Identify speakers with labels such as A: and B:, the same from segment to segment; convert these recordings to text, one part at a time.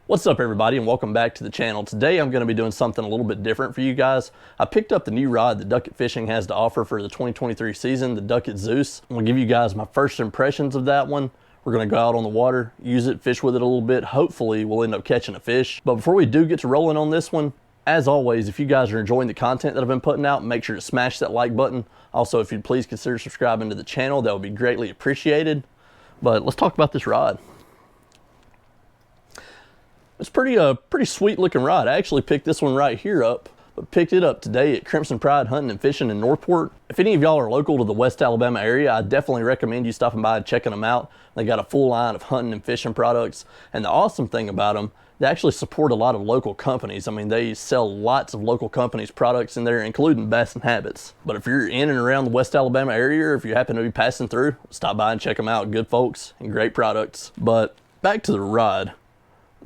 A: What's up everybody and welcome back to the channel. Today I'm going to be doing something a little bit different for you guys. I picked up the new rod that Duckett Fishing has to offer for the 2023 season, the Duckett Zeus. I'm going to give you guys my first impressions of that one. We're going to go out on the water, use it, fish with it a little bit. Hopefully we'll end up catching a fish. But before we do get to rolling on this one, as always, if you guys are enjoying the content that I've been putting out, make sure to smash that like button. Also, if you'd please consider subscribing to the channel, that would be greatly appreciated. But let's talk about this rod. It's pretty sweet looking rod. I actually picked this one right here up, but picked it up today at Crimson Pride Hunting and Fishing in Northport. If any of y'all are local to the West Alabama area, I definitely recommend you stopping by and checking them out. They got a full line of hunting and fishing products. And the awesome thing about them, they actually support a lot of local companies. I mean, they sell lots of local companies' products in there, including Bass and Habits. But if you're in and around the West Alabama area, or if you happen to be passing through, stop by and check them out. Good folks and great products. But back to the rod.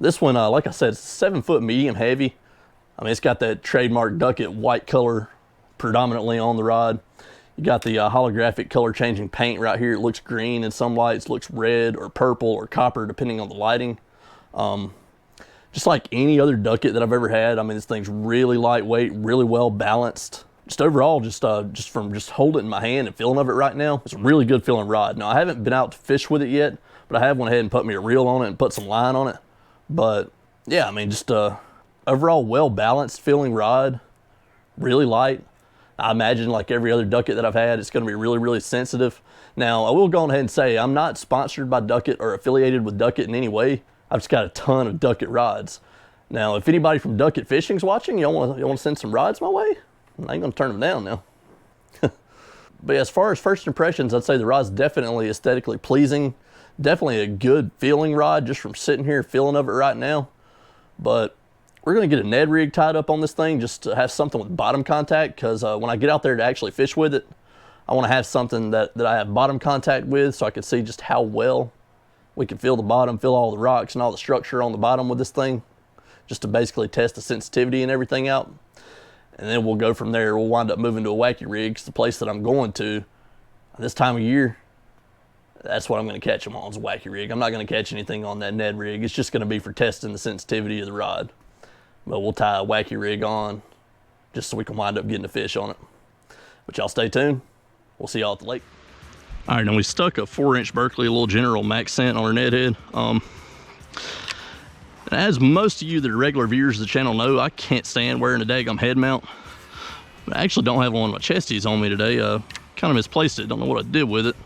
A: This one, like I said, it's 7 foot medium heavy. I mean, it's got that trademark Duckett white color predominantly on the rod. You got the holographic color changing paint right here. It looks green in some lights, looks red or purple or copper depending on the lighting. Just like any other Duckett that I've ever had, I mean, this thing's really lightweight, really well balanced. Just overall, just from holding it in my hand and feeling of it right now, it's a really good feeling rod. Now, I haven't been out to fish with it yet, but I have went ahead and put me a reel on it and put some line on it. But yeah, I mean, just overall well-balanced feeling rod, really light. I imagine like every other Duckett that I've had, it's going to be really, really sensitive. Now, I will go ahead and say I'm not sponsored by Duckett or affiliated with Duckett in any way. I've just got a ton of Duckett rods. Now, if anybody from Duckett Fishing's watching, y'all want to send some rods my way? I ain't going to turn them down now. But as far as first impressions, I'd say the rod's definitely aesthetically pleasing. Definitely a good feeling rod just from sitting here feeling of it right now. But we're going to get a Ned rig tied up on this thing just to have something with bottom contact, because when I get out there to actually fish with it, I want to have something that I have bottom contact with so I can see just how well we can feel the bottom, feel all the rocks and all the structure on the bottom with this thing, just to basically test the sensitivity and everything out. And then we'll go from there. We'll wind up moving to a wacky rig, because the place that I'm going to this time of year, that's what I'm going to catch them on, is a wacky rig. I'm not going to catch anything on that Ned rig. It's just going to be for testing the sensitivity of the rod. But we'll tie a wacky rig on just so we can wind up getting a fish on it. But y'all stay tuned. We'll see y'all at the lake. All right, now we stuck a 4-inch Berkeley, a little General Max scent on our Ned head. And as most of you that are regular viewers of the channel know, I can't stand wearing a daggum head mount. I actually don't have one of my chesties on me today. Kind of misplaced it. Don't know what I did with it.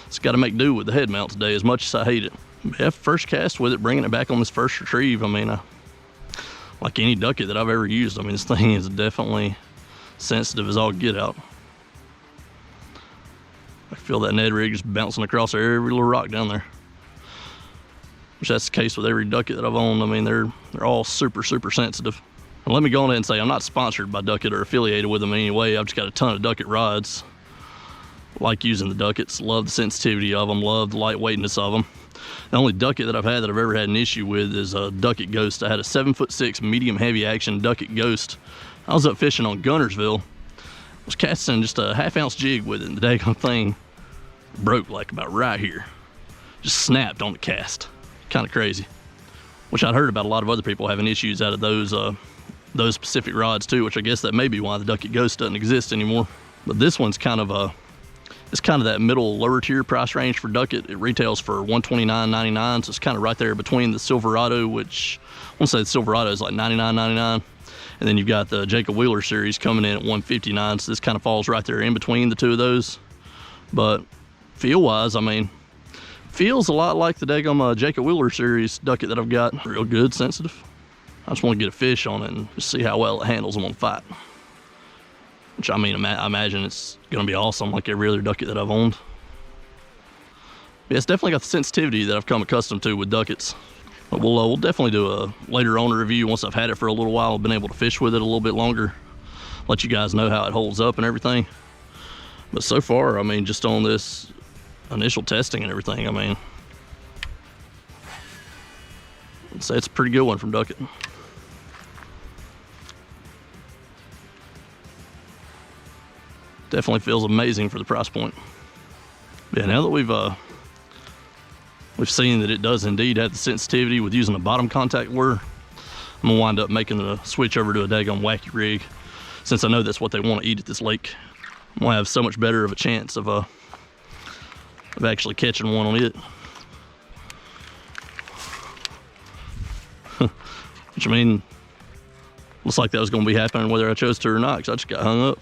A: Just got to make do with the head mount today, as much as I hate it. Yeah, first cast with it, bringing it back on this first retrieve. I mean, like any Duckett that I've ever used, I mean, this thing is definitely sensitive as all get out. I feel that Ned rig just bouncing across every little rock down there. Which that's the case with every Duckett that I've owned. I mean, they're all super, super sensitive. And let me go on ahead and say I'm not sponsored by Duckett or affiliated with them in any way. I've just got a ton of Duckett rods. Like using the Ducketts, love the sensitivity of them, love the lightweightness of them. The only Duckett that I've ever had an issue with is a Duckett Ghost. I had a 7'6" medium heavy action Duckett Ghost. I was up fishing on Gunnersville. I was casting just a 1/2 ounce jig with it, and the daggone thing broke like about right here. Just snapped on the cast. Kind of crazy. Which I'd heard about a lot of other people having issues out of those specific rods too, which I guess that may be why the Duckett Ghost doesn't exist anymore. But this one's kind of it's kind of that middle lower tier price range for Duckett. It retails for $129.99, so it's kind of right there between the Silverado, which I want to say the Silverado is like $99.99, and then you've got the Jacob Wheeler series coming in at $159, so this kind of falls right there in between the two of those. But feel wise, I mean, feels a lot like the daggum Jacob Wheeler series Duckett that I've got. Real good, sensitive. I just want to get a fish on it and just see how well it handles them on fight. Which I mean, I imagine it's going to be awesome like every other Duckett that I've owned. Yeah, it's definitely got the sensitivity that I've come accustomed to with Ducketts. But we'll definitely do a later owner review once I've had it for a little while, been able to fish with it a little bit longer. Let you guys know how it holds up and everything. But so far, I mean, just on this initial testing and everything, I mean, I'd say it's a pretty good one from Duckett. Definitely feels amazing for the price point. Yeah, now that we've We've seen that it does indeed have the sensitivity with using a bottom contact lure. I'm gonna wind up making the switch over to a daggone wacky rig, since I know that's what they want to eat at this lake. I'm gonna have so much better of a chance of actually catching one on it. Which, I mean, looks like that was gonna be happening whether I chose to or not, because I just got hung up.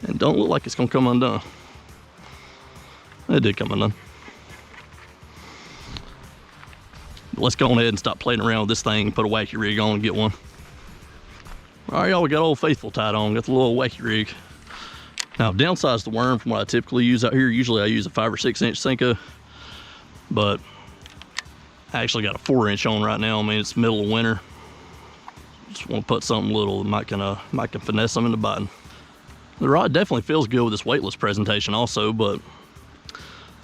A: And don't look like it's gonna come undone. It did come undone. But let's go on ahead and stop playing around with this thing, put a wacky rig on and get one. All right, y'all, we got Old Faithful tied on, got the little wacky rig. Now, I've downsized the worm from what I typically use out here. Usually I use a 5 or 6 inch Senko, but I actually got a 4 inch on right now. I mean, it's middle of winter. Just want to put something little that might can finesse them into biting. The rod definitely feels good with this weightless presentation also, but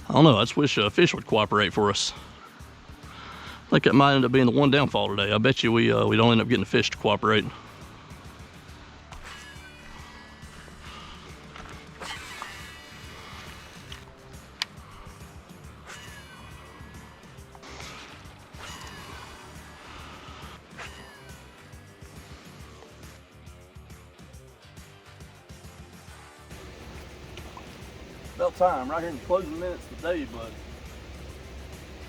A: I don't know, I just wish a fish would cooperate for us. I think that might end up being the one downfall today. I bet you we don't end up getting a fish to cooperate. About time, right here in the closing minutes of the day, but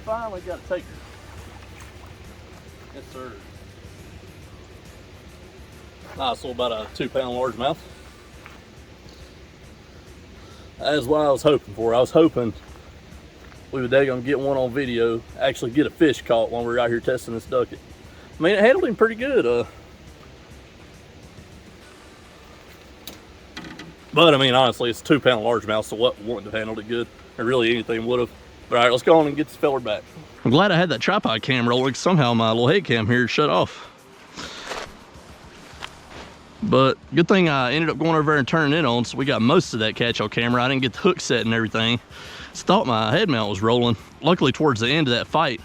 A: finally got a taker. Yes, sir. Nice little, about a 2-pound largemouth. That's what I was hoping for. I was hoping we would daggone get one on video, actually get a fish caught when we were out here testing this Duckett. I mean, it handled him pretty good. But I mean, honestly, it's a 2-pound largemouth, so what wouldn't have handled it good? Or really anything would have. But all right, let's go on and get this feller back. I'm glad I had that tripod cam rolling. Somehow my little head cam here shut off. But good thing I ended up going over there and turning it on, so we got most of that catch on camera. I didn't get the hook set and everything. Just thought my head mount was rolling. Luckily, towards the end of that fight,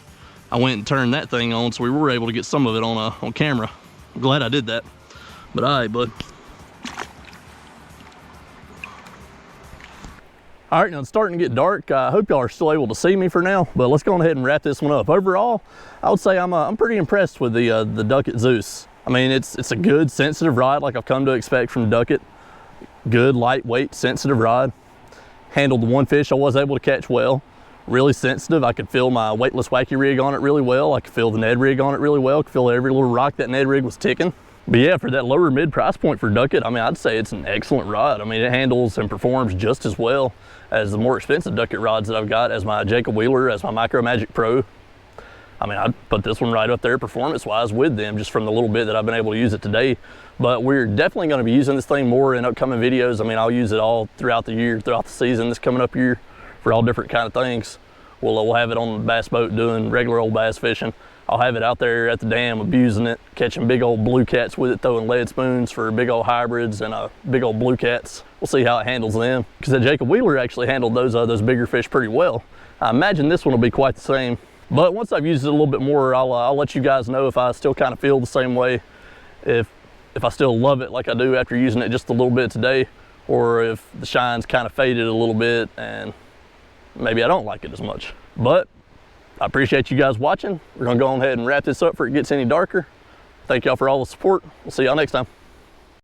A: I went and turned that thing on, so we were able to get some of it on camera. I'm glad I did that. But all right, bud. All right, now it's starting to get dark. I hope y'all are still able to see me for now, but let's go ahead and wrap this one up. Overall, I would say I'm pretty impressed with the Duckett Zeus. I mean, it's a good, sensitive rod like I've come to expect from Duckett. Good, lightweight, sensitive rod. Handled the one fish I was able to catch well. Really sensitive. I could feel my weightless wacky rig on it really well. I could feel the Ned rig on it really well. I could feel every little rock that Ned rig was ticking. But yeah, for that lower mid price point for Duckett, I mean, I'd say it's an excellent rod. I mean, it handles and performs just as well as the more expensive Duckett rods that I've got, as my Jacob Wheeler, as my Micro Magic Pro. I mean, I'd put this one right up there performance-wise with them, just from the little bit that I've been able to use it today. But we're definitely going to be using this thing more in upcoming videos. I mean, I'll use it all throughout the year, throughout the season, this coming up year, for all different kind of things. We'll have it on the bass boat doing regular old bass fishing. I'll have it out there at the dam abusing it, catching big old blue cats with it, throwing lead spoons for big old hybrids and big old blue cats. We'll see how it handles them, because that Jacob Wheeler actually handled those bigger fish pretty well. I imagine this one will be quite the same. But once I've used it a little bit more, I'll let you guys know if I still kind of feel the same way, if I still love it like I do after using it just a little bit today, or if the shine's kind of faded a little bit and maybe I don't like it as much. But I appreciate you guys watching. We're gonna go on ahead and wrap this up before it gets any darker. Thank y'all for all the support. We'll see y'all next time.